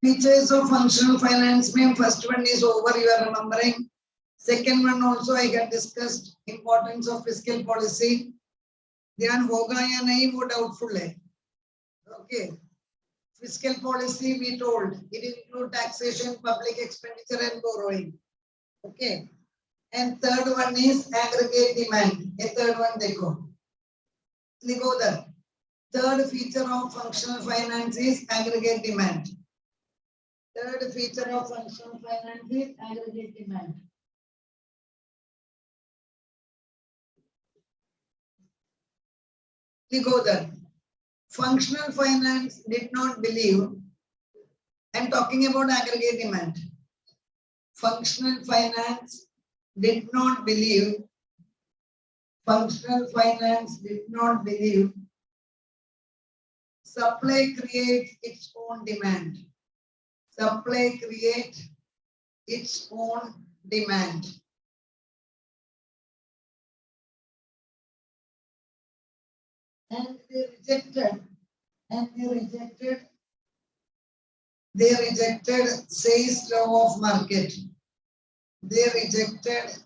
Features of functional finance, mein first one is over, you are remembering. Second one also I got discussed, importance of fiscal policy. ध्यान होगा या नहीं वो doubtful है. Okay. Fiscal policy we told it include taxation, public expenditure and borrowing. Okay. And third one is aggregate demand. A third one देखो. लिखो the third feature of functional finance is aggregate demand. Third feature of functional finance is aggregate demand. Ligo that functional finance did not believe. I'm talking about aggregate demand. Functional finance did not believe. Functional finance did not believe. Supply creates its own demand. Supply creates its own demand. And they rejected Say's law of market. They rejected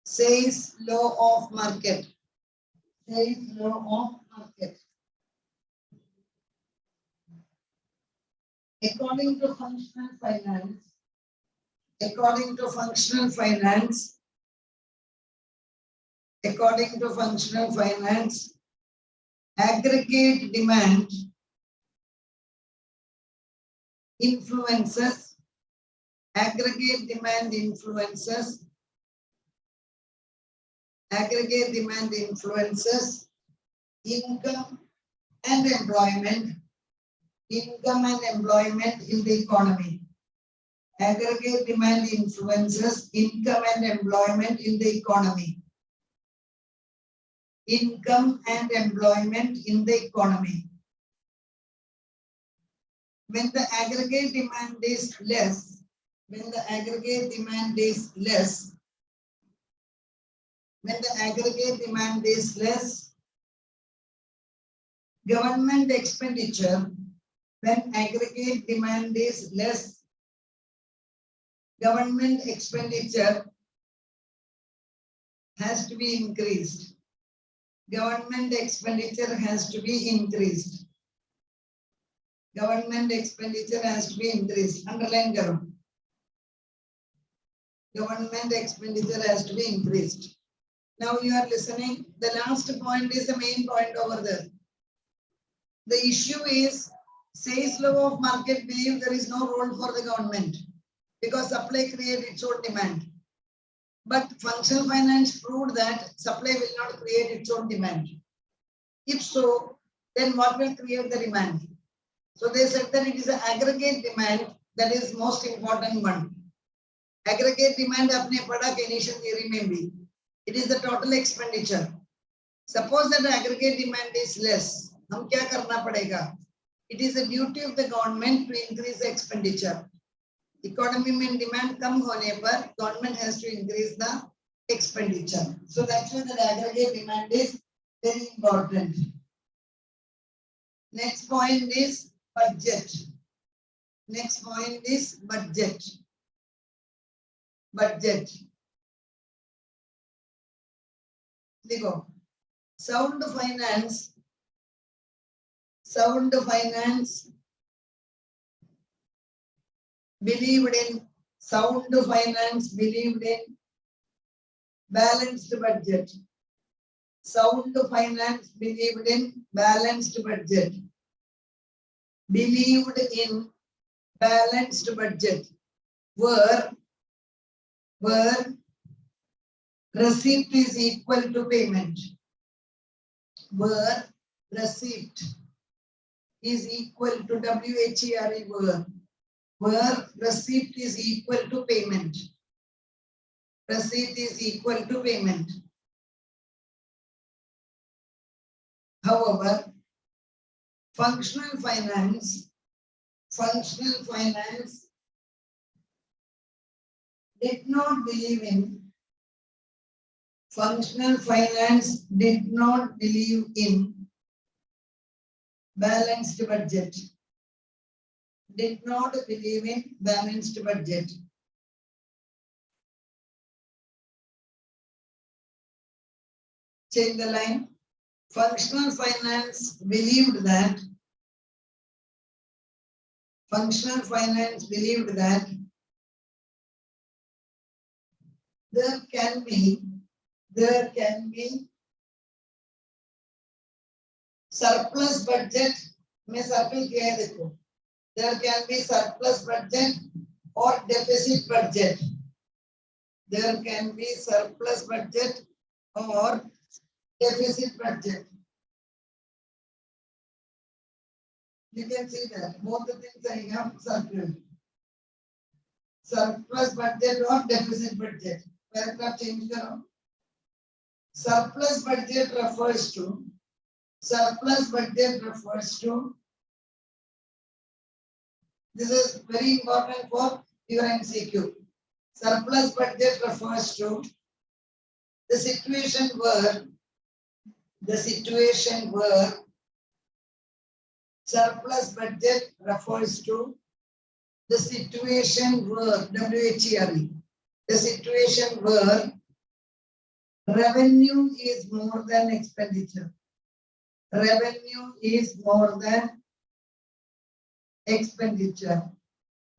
Say's law of market. Say's law of market. According to functional finance, aggregate demand influences income and employment in the economy. Aggregate demand influences income and employment in the economy. Income and employment in the economy. When the aggregate demand is less, government expenditure, when aggregate demand is less, government expenditure has to be increased. Government expenditure has to be increased. Government expenditure has to be increased. Underline karo. Government expenditure has to be increased. Now you are listening. The last point is the main point over there. The issue is Say's law of market believe there is no role for the government because supply creates its own demand. But functional finance proved that supply will not create its own demand. If so, then what will create the demand? So they said that it is an aggregate demand that is most important one. Aggregate demand apne pada Keynesian theory mein bhi. It is the total expenditure. Suppose that the aggregate demand is less. Hum kya karna padega? It is a duty of the government to increase the expenditure. Economy mein demand kam hone par government has to increase the expenditure. So that's why the aggregate demand is very important. Next point is budget. Budget. देखो, sound finance believed in balanced budget. Sound finance believed in balanced budget. Believed in balanced budget where receipt is equal to payment. Where receipt is equal to WHERE where receipt is equal to payment. Receipt is equal to payment. However, functional finance did not believe in balanced budget. did not believe in balanced budget. Change the line. Functional finance believed that there can be surplus budget. में circle किया है देखो. There can be surplus budget or deficit budget. There can be surplus budget or deficit budget. You can see that both the things I have circled. Surplus budget or deficit budget. Paragraph change करो. Surplus budget refers to this is very important for your MCQ. Surplus budget refers to the situation where surplus budget refers to the situation where WHERE, the situation where revenue is more than expenditure. Revenue is more than expenditure,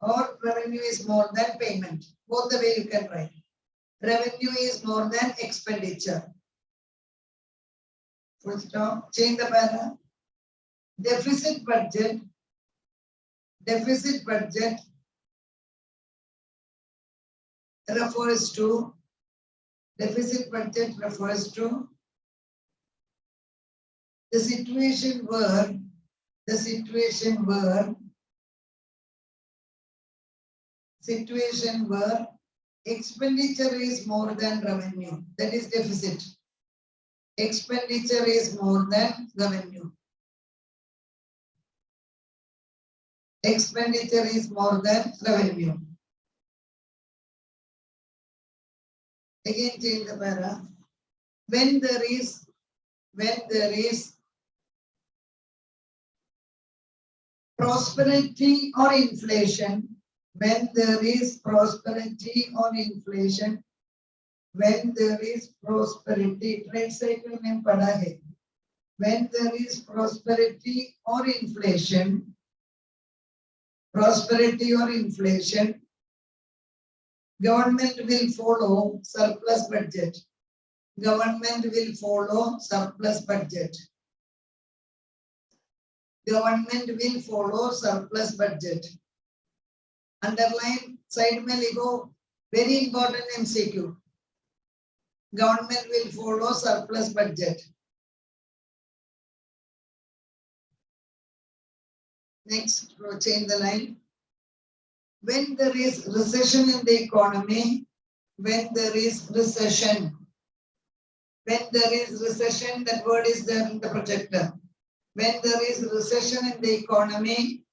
or revenue is more than payment. Both the way you can write. Revenue is more than expenditure. Full stop. Change the para. Deficit budget refers to the situation where expenditure is more than revenue. That is deficit. Expenditure is more than revenue. Expenditure is more than revenue. Again change the para. When there is prosperity or inflation, when there is prosperity, trade cycle में पढ़ा है. When there is prosperity or inflation, government will follow surplus budget. Government will follow surplus budget. Underline side में लिखो. Very important MCQ. Government will follow surplus budget. Next, change the line. When there is recession in the economy, that word is there in the projector. When there is recession in the economy,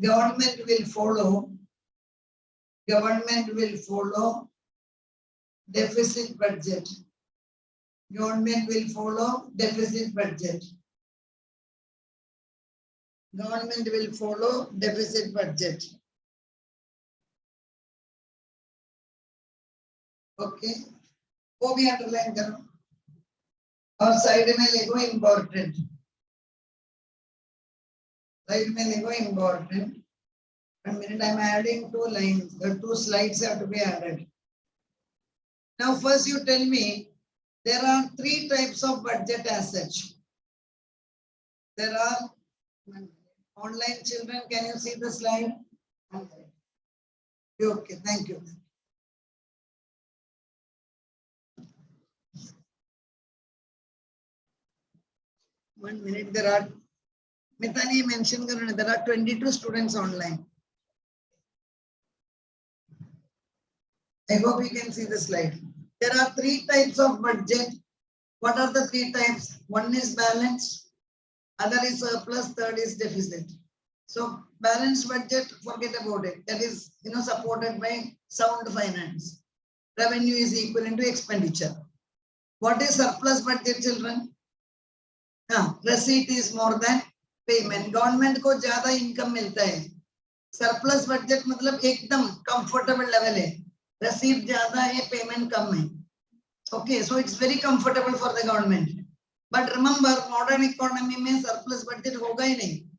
government will follow deficit budget. Government will follow deficit budget. Okay. वो भी underline करो. और side में लिखो important. Side में लिखो important. One minute, I am adding 2 lines. The 2 slides have to be added. Now first you tell me, there are 3 types of budget as such. There are online children, can you see the slide? Okay, thank you. One minute, there are, Mithani mentioned there are 22 students online. I hope you can see the slide. There are 3 types of budget. What are the 3 types? One is balanced, other is surplus, third is deficit. So balanced budget, forget about it. That is, supported by sound finance. Revenue is equivalent to expenditure. What is surplus budget, children? Receipt is more than payment, government को ज्यादा income मिलता है, surplus budget मतलब एकदम comfortable level है, रसीद ज्यादा है, पेमेंट कम है. Okay, so it's very comfortable for the government. But remember, modern economy में surplus budget होगा ही नहीं.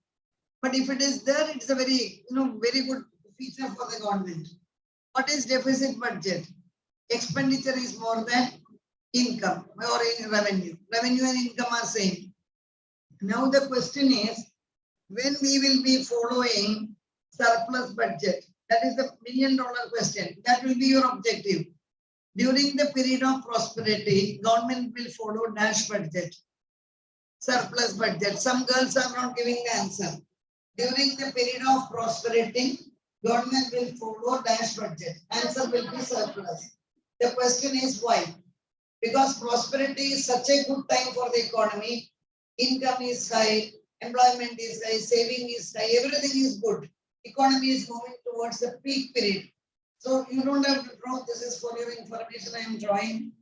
But if it is there, it's a very, very good feature for the government. What is deficit budget? Expenditure is more than income or in revenue. Revenue and income are same. Now the question is, when we will be following surplus budget? That is the million-dollar question. That will be your objective. During the period of prosperity, government will follow dash budget, surplus budget. Some girls are not giving the answer. During the period of prosperity, government will follow dash budget. Answer will be surplus. The question is why? Because prosperity is such a good time for the economy. Income is high, employment is high, saving is high, everything is good. Economy is moving towards the peak period. So you don't have to draw, this is for your information I am drawing.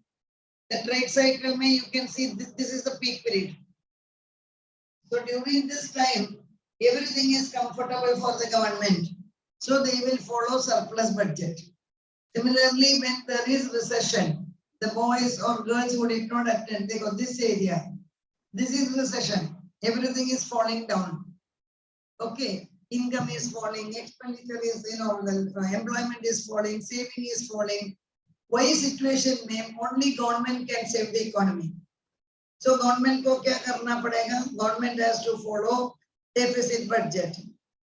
The trade cycle may you can see this is the peak period. So during this time, everything is comfortable for the government. So they will follow surplus budget. Similarly, when there is recession, the boys or girls who did not attend, they go this area. This is recession. Everything is falling down. Okay. Income is falling, expenditure is, employment is falling, saving is falling. Why situation में only government can save the economy. So government को क्या करना पड़ेगा? Government has to follow deficit budget.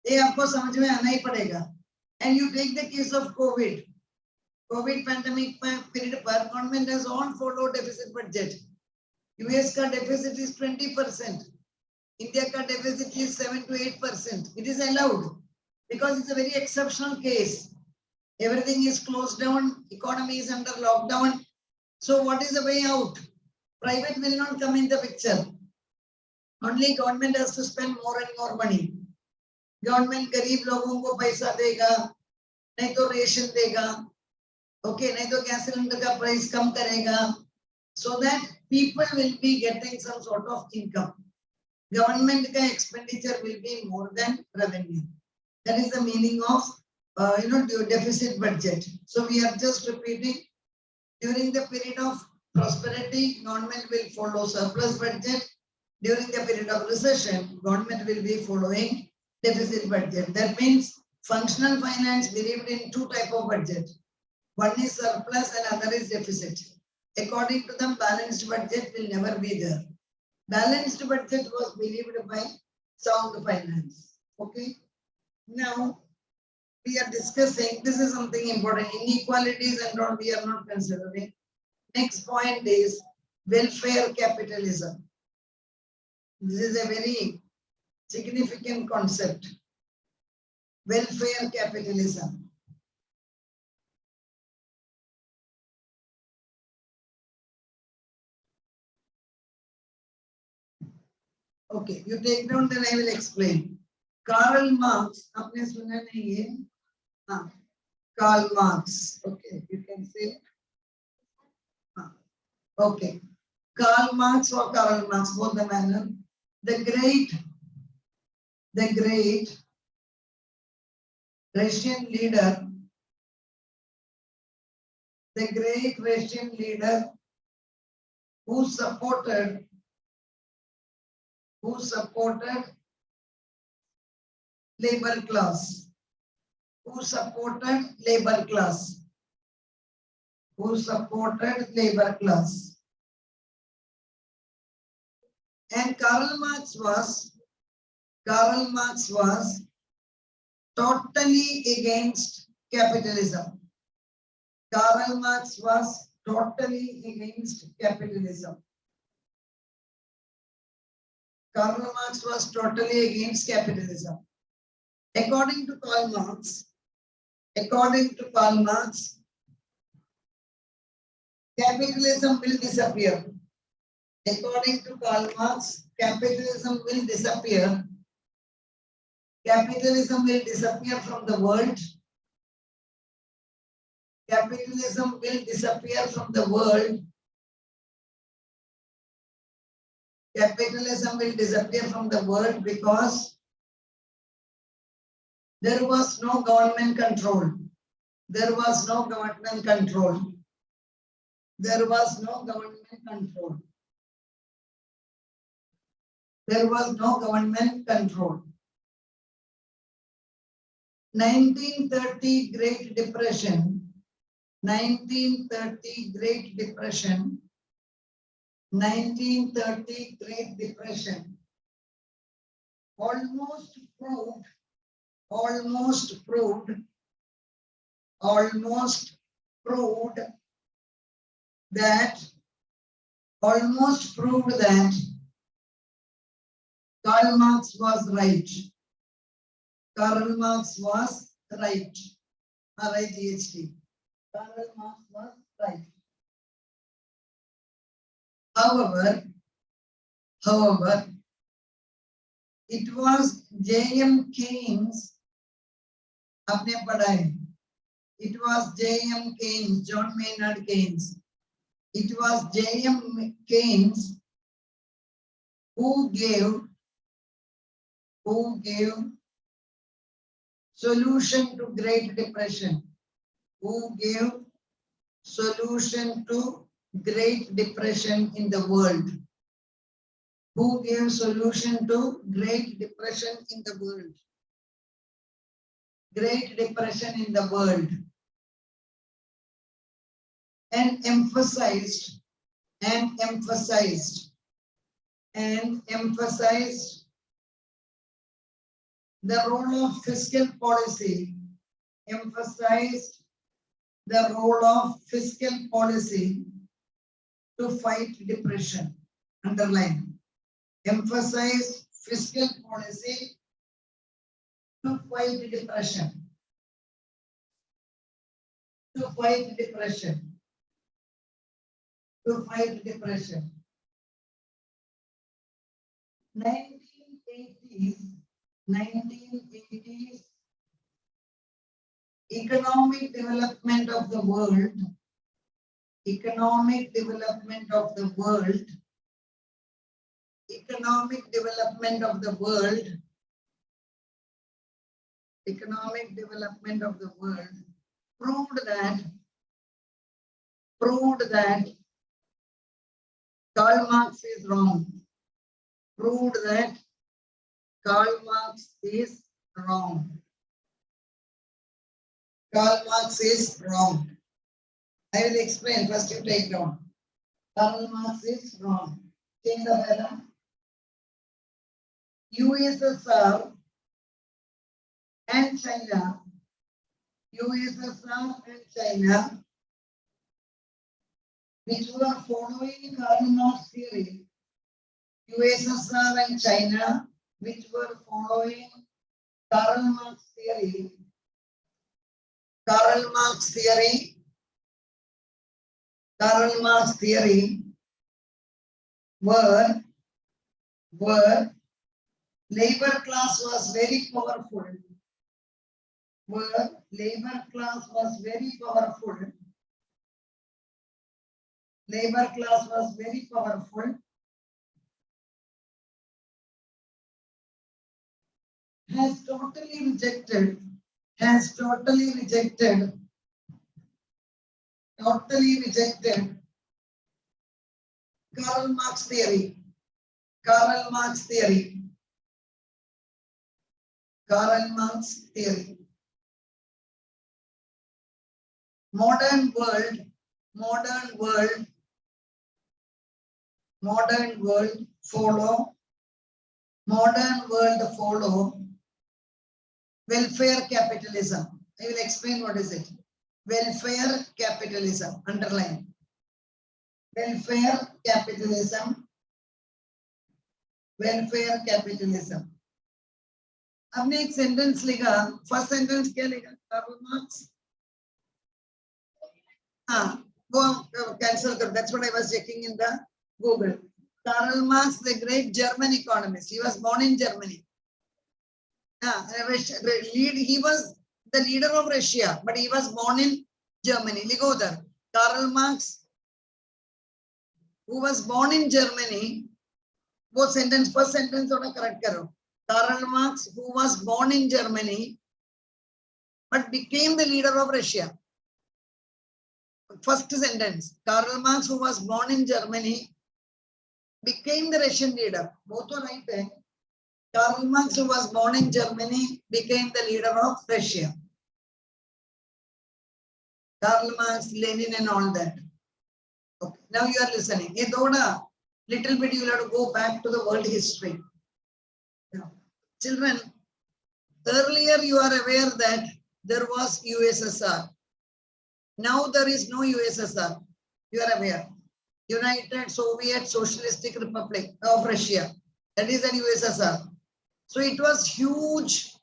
ये आपको समझ में आना ही पड़ेगा. And you take the case of COVID pandemic period पर government has all followed deficit budget. US का deficit is 20%. India ka deficit is 7 to 8%. It is allowed because it's a very exceptional case. Everything is closed down, economy is under lockdown. So what is the way out? Private will not come in the picture. Only government has to spend more and more money. Government गरीब लोगों को पैसा देगा, नहीं तो ration देगा, okay, नहीं तो गैस सिलेंडर का प्राइस कम करेगा, so that people will be getting some sort of income. Government ka expenditure will be more than revenue. That is the meaning of deficit budget. So we are just repeating, during the period of prosperity, government will follow surplus budget. During the period of recession, government will be following deficit budget. That means functional finance believed in two type of budget. One is surplus and other is deficit. According to them, balanced budget will never be there. Balanced budget was believed by sound finance. Okay. Now we are discussing, this is something important, inequalities and all we are not considering. Next point is welfare capitalism. This is a very significant concept. Welfare capitalism. Okay, you take down, then I will explain. Karl Marx, आपने सुना नहीं है? हाँ, Karl Marx. Okay, you can say. हाँ, okay, Karl Marx or Karl Marx, both the manner. The great Russian leader. The great Russian leader who supported labor class, and Karl Marx was totally against capitalism. Karl Marx was totally against capitalism. Karl Marx was totally against capitalism. According to Karl Marx, capitalism will disappear. According to Karl Marx, capitalism will disappear. Capitalism will disappear from the world. Capitalism will disappear from the world Capitalism will disappear from the world because there was no government control. There was no government control. There was no government control. There was no government control. 1930 Great Depression. 1930 Great Depression. 1930 Great Depression. Almost proved that Karl Marx was right. Karl Marx was right. R-I-G-H-T. Karl Marx was right. However, it was J.M. Keynes. आपने पढ़ा है. It was J.M. Keynes, John Maynard Keynes. It was J.M. Keynes who gave solution to Great Depression. Who gave solution to Great Depression in the world? Who gave solution to Great Depression in the world? Great Depression in the world. And emphasized the role of fiscal policy. Emphasized the role of fiscal policy to fight depression. Underline. Emphasize fiscal policy to fight depression. To fight depression. To fight depression. 1980s economic development of the world. Economic development of the world. Economic development of the world. Economic development of the world proved that Karl Marx is wrong. Proved that Karl Marx is wrong. Karl Marx is wrong. I will explain. First you take down. Karl Marx is wrong. Change the weather. USSR and China. USSR and China, which were following Karl Marx theory. USSR and China, which were following Karl Marx theory. Karl Marx theory were labor class was very powerful. Labor class was very powerful. Labor class was very powerful. Has totally rejected Karl Marx theory. Karl Marx theory. Modern world follow welfare capitalism. I will explain what is it. Welfare capitalism. Underline. Welfare capitalism. Welfare capitalism. आपने एक sentence लिखा. First sentence क्या लिखा? Karl Marx. Go cancel. That's what I was checking in the Google. Karl Marx, the great German economist. He was born in Germany. He was the leader of Russia, but he was born in Germany. Likho udhar. Karl Marx, who was born in Germany, Both sentence, first sentence or correct karo. Karl Marx, who was born in Germany, but became the leader of Russia. First sentence, Karl Marx, who was born in Germany, became the Russian leader. Both are right there. Karl Marx, who was born in Germany, became the leader of Russia. Karl Marx, Lenin and all that. Okay, now you are listening. Edoda, little bit you will have to go back to the world history. Now, children, earlier you are aware that there was USSR. Now there is no USSR. You are aware. United Soviet Socialistic Republic of Russia. That is an USSR. So it was huge,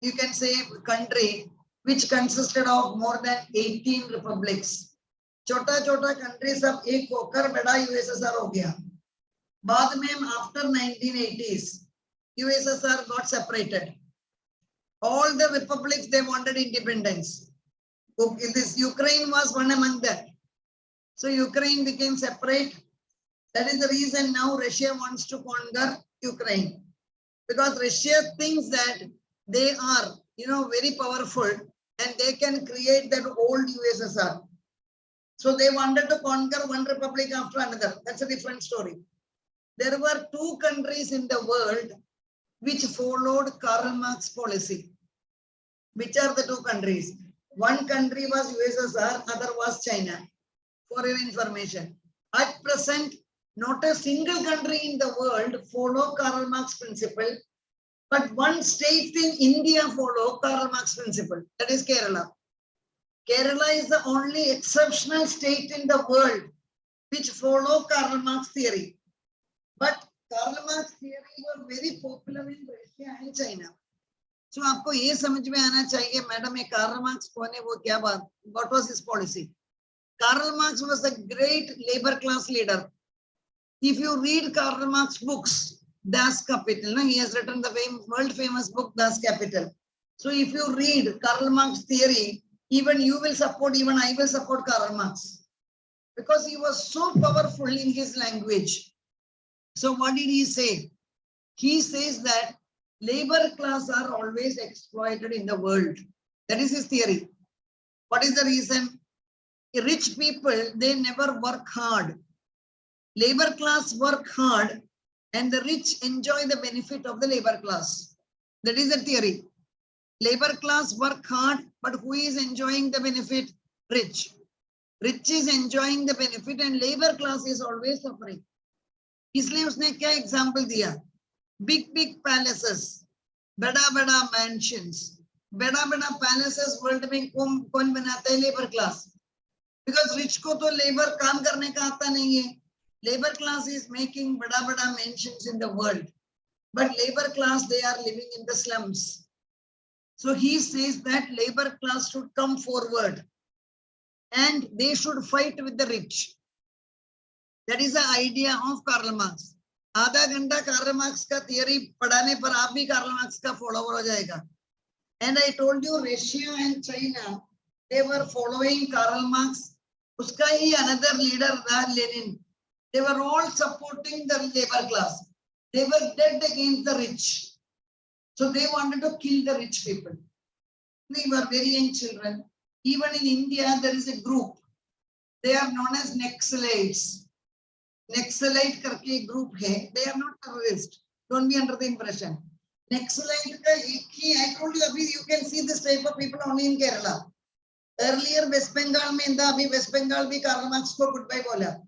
you can say, country which consisted of more than 18 republics. Chota countries of एक होकर बड़ा USSR हो गया. बाद में after 1980s, USSR got separated. All the republics, they wanted independence. This Ukraine was one among them. So Ukraine became separate. That is the reason now Russia wants to conquer Ukraine. Because Russia thinks that they are, very powerful and they can create that old USSR. So they wanted to conquer one republic after another. That's a different story. There were two countries in the world which followed Karl Marx policy. Which are the two countries? One country was USSR, other was China. For your information. At present, not a single country in the world follow Karl Marx principle, but one state in India follow Karl Marx principle. That is Kerala. Kerala is the only exceptional state in the world which follow Karl Marx theory. But Karl Marx theory was very popular in Russia and China. So आपको ये समझ में आना चाहिए, madam ये Karl Marx कौन है, वो क्या बात, what was his policy? Karl Marx was a great labor class leader. If you read Karl Marx books, Das Kapital, he has written the world famous book Das Kapital. So if you read Karl Marx theory, even you will support, even I will support Karl Marx. Because he was so powerful in his language. So what did he say? He says that labor class are always exploited in the world. That is his theory. What is the reason? Rich people, they never work hard. Labor class work hard and the rich enjoy the benefit of the labor class. That is the theory. Labor class work hard, but who is enjoying the benefit? Rich. Rich is enjoying the benefit and labor class is always suffering. इसलिए उसने क्या example दिया? Big palaces, बड़ा mansions, बड़ा palaces world में कौन बनाता है? Labor class. Because rich को तो labor काम करने का आता नहीं है. Labor class is making बड़ा mansions in the world. But labor class, they are living in the slums. So he says that labor class should come forward and they should fight with the rich. That is the idea of Karl Marx. आधा घंटा Karl Marx का theory पढ़ाने पर आप भी Karl Marx का follower हो जाएगा. And I told you Russia and China, they were following Karl Marx. Uska hi another leader था Lenin. They were all supporting the labor class. They were dead against the rich. So they wanted to kill the rich people. They were very young children. Even in India, there is a group. They are known as Naxalites. Naxalite karke group hai. They are not terrorists. Don't be under the impression. Naxalite ka ek hi, I told you, you can see this type of people only in Kerala. Earlier West Bengal mein tha, abhi West Bengal bhi Karl Marx ko goodbye bola.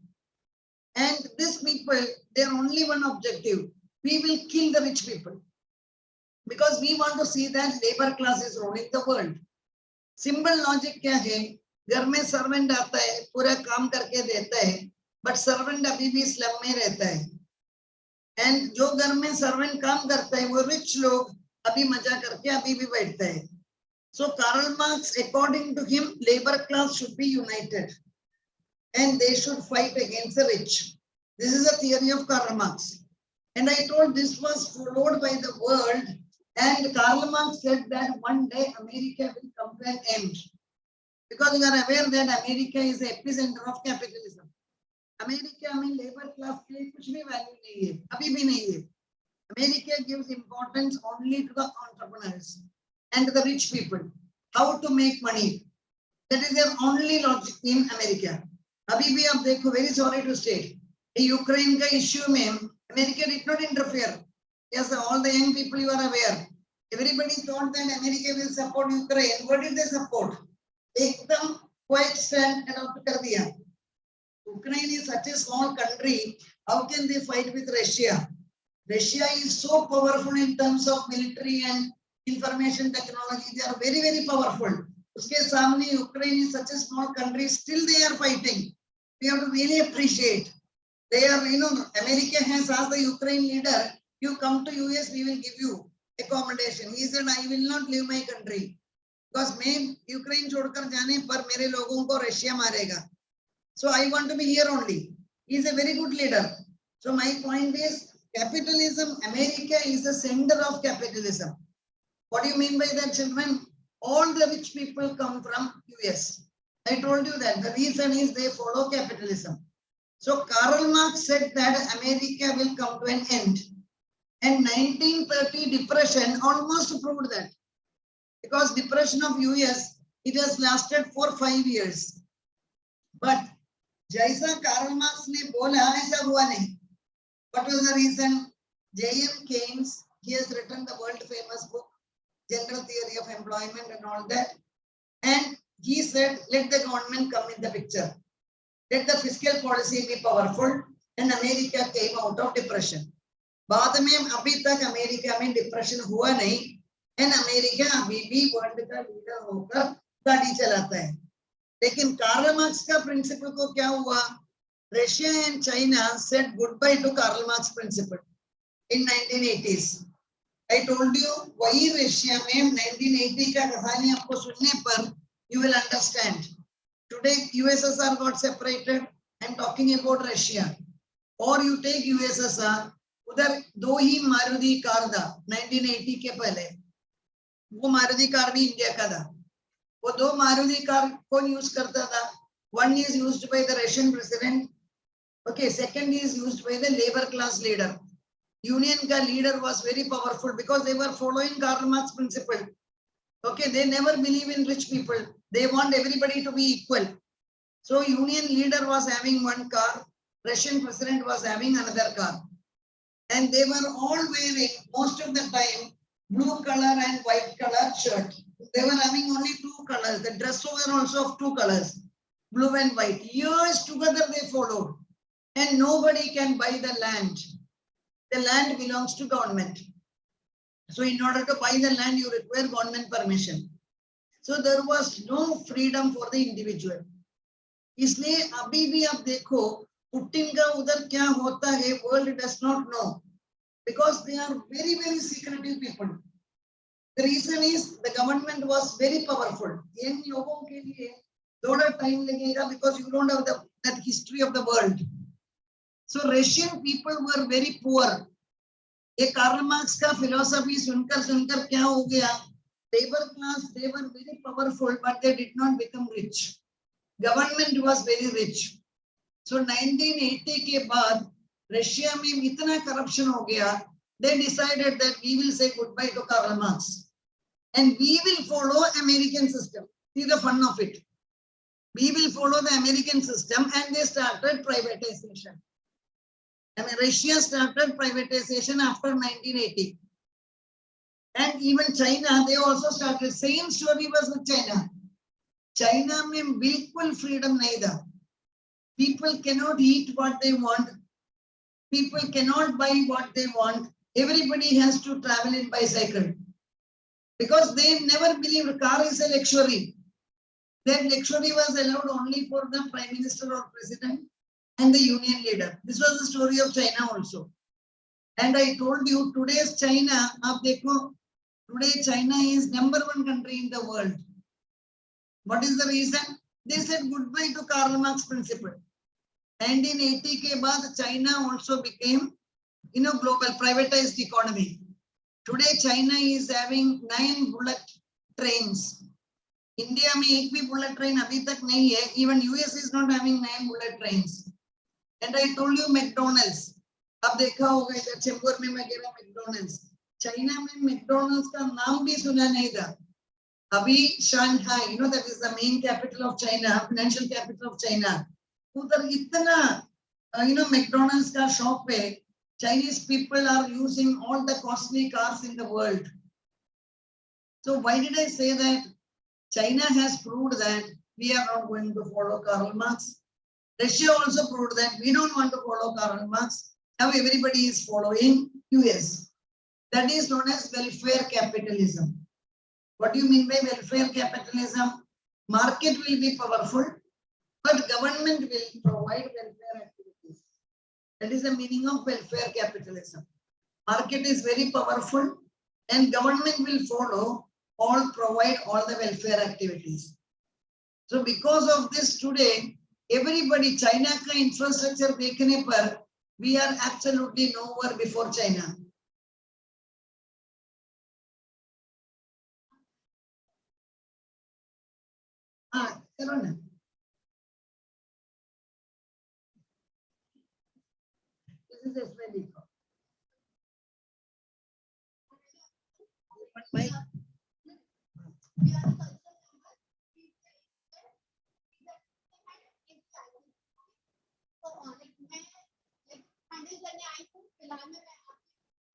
And these people, their only one objective, we will kill the rich people. Because we want to see that labor class is ruling the world. Simple logic क्या है? घर में servant आता है, पूरा काम करके देता है, but servant अभी भी slum में रहता है. And जो घर में servant काम करता है, वो rich लोग अभी मजा करके अभी भी बैठते हैं. So Karl Marx, according to him, labor class should be united, and they should fight against the rich. This is a theory of Karl Marx. And I told this was followed by the world. And Karl Marx said that one day America will come to an end. Because you are aware that America is the epicenter of capitalism. America में labour class के लिए कुछ भी value नहीं है, अभी भी नहीं है. America gives importance only to the entrepreneurs and the rich people. How to make money. That is their only logic in America. अभी भी आप देखो, very sorry to state, Ukraine का issue में America did not interfere. Yes, all the young people, you are aware. Everybody thought that America will support Ukraine. What did they support? एकदम quiet stand adopt कर दिया. Ukraine is such a small country. How can they fight with Russia? Russia is so powerful in terms of military and information technology. They are very, very powerful. Uske samne Ukraine is such a small country. Still they are fighting. We have to really appreciate. They are, America has asked the Ukraine leader, you come to US, we will give you accommodation. He said, I will not leave my country. Because मैं Ukraine छोड़कर जाने पर मेरे लोगों को Russia मारेगा. So I want to be here only. He is a very good leader. So my point is, capitalism, America is the center of capitalism. What do you mean by that, children? All the rich people come from US. I told you that. The reason is they follow capitalism. So Karl Marx said that America will come to an end. And 1930 depression almost proved that. Because depression of US, it has lasted for 5 years. But जैसा Karl Marx ने बोला ऐसा हुआ नहीं. What was the reason? J.M. Keynes, he has written the world famous book, General Theory of Employment and all that. And he said, let the government come in the picture. Let the fiscal policy be powerful. And America came out of depression. बाद में अभी तक America में depression हुआ नहीं. And America अभी भी world का लीडर होकर गाड़ी चलाता है. लेकिन कार्ल मार्क्स का प्रिंसिपल को क्या हुआ? Russia and China said goodbye to Karl Marx principle in 1980s. I told you why Russia में 1980 का कहानी आपको सुनने पर you will understand. Today USSR got separated. I'm talking about Russia. Or you take USSR, उधर दो ही Maruti car था 1980 के पहले. वो मारुति कार भी इंडिया का था. वो दो मारुति कार कौन यूज करता था? One is used by the Russian president. Okay, second is used by the labor class leader. Union ka leader was very powerful because they were following Karl Marx principle. Okay, they never believe in rich people. They want everybody to be equal. So Union leader was having one car, Russian president was having another car. And they were all wearing, most of the time, blue color and white color shirt. They were having only two colors. The dress were also of two colors, blue and white. Years together they followed. And nobody can buy the land. The land belongs to government. So in order to buy the land, you require government permission. So there was no freedom for the individual. इसलिए अभी भी आप देखो Putin का उधर क्या होता है, world does not know because they are very, very secretive people. The reason is the government was very powerful. इन लोगों के लिए थोड़ा time लगेगा because you don't have that history of the world. So Russian people were very poor. ये Karl Marx का philosophy सुनकर क्या हो गया? Labor class, they were very powerful, but they did not become rich. Government was very rich. So 1980 के बाद Russia में इतना corruption हो गया, they decided that we will say goodbye to Karl Marx and we will follow American system. See the fun of it. We will follow the American system and they started privatization. I mean, Russia started privatization after 1980. And even China, they also started. Same story was with China. China में बिल्कुल freedom नहीं था. People cannot eat what they want. People cannot buy what they want. Everybody has to travel in bicycle. Because they never believed car is a luxury. That luxury was allowed only for the prime minister or president and the union leader. This was the story of China also. And I told you today's China, आप देखो, today China is #1 country in the world. What is the reason? They said goodbye to Karl Marx principle. 1980 के बाद China also became, global privatized economy. Today China is having 9 bullet trains. India में एक भी bullet train अभी तक नहीं है. Even US is not having 9 bullet trains. And I told you McDonald's. अब देखा होगा इधर चेंबूर में मैं कह रहा मैकडोनल्ड्स, चाइना में मैकडोनल्ड्स का नाम भी सुना नहीं था. अभी Shanghai, you know that is the main capital of China, financial capital of China. उधर इतना McDonald's का शॉप है. Chinese people are using all the costly cars in the world. So why did I say that? China has proved that we are not going to follow Karl Marx. Russia also proved that we don't want to follow Karl Marx. Now everybody is following US. That is known as welfare capitalism. What do you mean by welfare capitalism? Market will be powerful, but government will provide welfare activities. That is the meaning of welfare capitalism. Market is very powerful and government will provide all the welfare activities. So because of this today, everybody, China ka infrastructure देखने पर, we are absolutely nowhere before China. चलो ना. This is SYBCOM.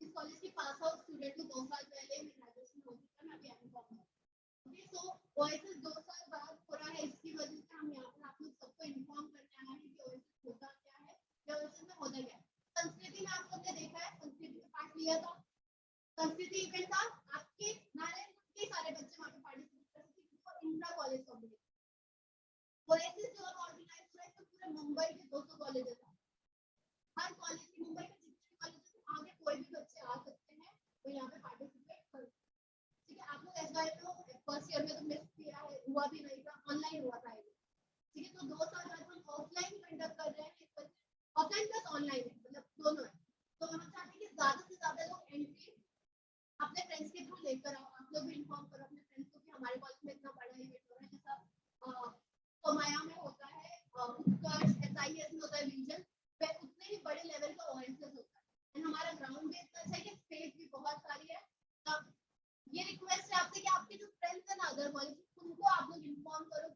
इस college की pass out student हूँ. 2 साल पहले मैं ग्रेजुएशन हो चुका है, अभी एमकॉम है. ओके, सो ओएसएस 2 साल बाद पूरा है. इसकी वजह से हम यहाँ पर आप लोग सबको इन्फॉर्म करने आए हैं कि ओएसएस होता क्या है या ओएसएस में होता क्या है. संस्कृति में आप लोग ने देखा है, संस्कृति का पार्ट लिया था. संस्कृति इवेंट था, आपके नारायण के सारे बच्चे वहाँ पे पार्टिसिपेट कर सकते थे और इंट्रा कॉलेज कॉम्पिटिशन. ओएसएस जो ऑर्गेनाइज हुआ है तो पूरे मुंबई के 200 कॉलेजेस हैं. हर कॉलेज की मुंबई के जितने कॉलेज आगे कोई भी बच्चे आ सकते हैं तो यहाँ पे पार्टिसिपेट कर. ठीक है, आप लोग एसवाई में फर्स्ट ईयर में तो मिस किया है, हुआ भी नहीं था, ऑनलाइन हुआ था. ठीक है, तो 2 साल बाद हम ऑफलाइन कंडक्ट कर रहे हैं. ऑफलाइन प्लस ऑनलाइन मतलब दोनों है. तो हम चाहते हैं कि ज्यादा से ज्यादा लोग एंट्री अपने फ्रेंड्स के थ्रू लेकर आओ. आप लोग भी इन्फॉर्म करो अपने फ्रेंड्स को कि हमारे कॉलेज में इतना बड़ा इवेंट हो रहा है. जैसा सोमाया में होता है, उत्कर्ष एसआईएस में होता है, विजन पे उतने ही बड़े लेवल का ओएसएस होता है. हमारा ग्राउंड भी इतना अच्छा है कि स्पेस भी बहुत सारी है. तब ये रिक्वेस्ट है आपसे कि आपके जो फ्रेंड्स हैं ना अदर कॉलेज, उनको आप लोग इन्फॉर्म करो